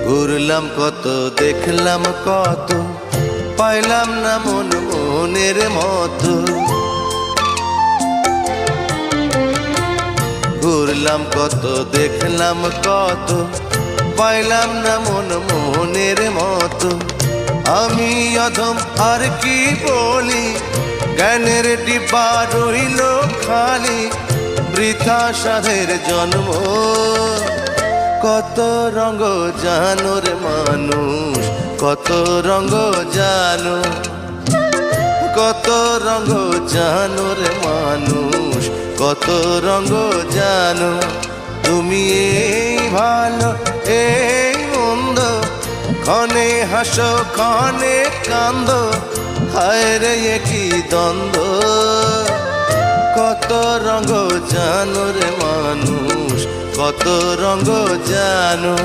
ঘুরলাম কত, দেখলাম কত, পাইলাম না মন মনের মতো। ঘুরলাম কত, দেখলাম কত, পাইলাম না মন মনের মতো। আমি অধম আর কি বলি, জ্ঞানের ডিব্বা রইল খালি, বৃথা সাধের জন্ম। কত রঙ জানো রে মানুষ, কত রঙ জানো, কত রঙ জানো রে মানুষ, কত রঙ জানো। তুমি এই ভালো এই মন্দ, ক্ষণে হাসো ক্ষণে কান্দ, হায় রে কি দ্বন্দ্ব। কত রঙ জানো রে মানুষ, কত রঙ জানো।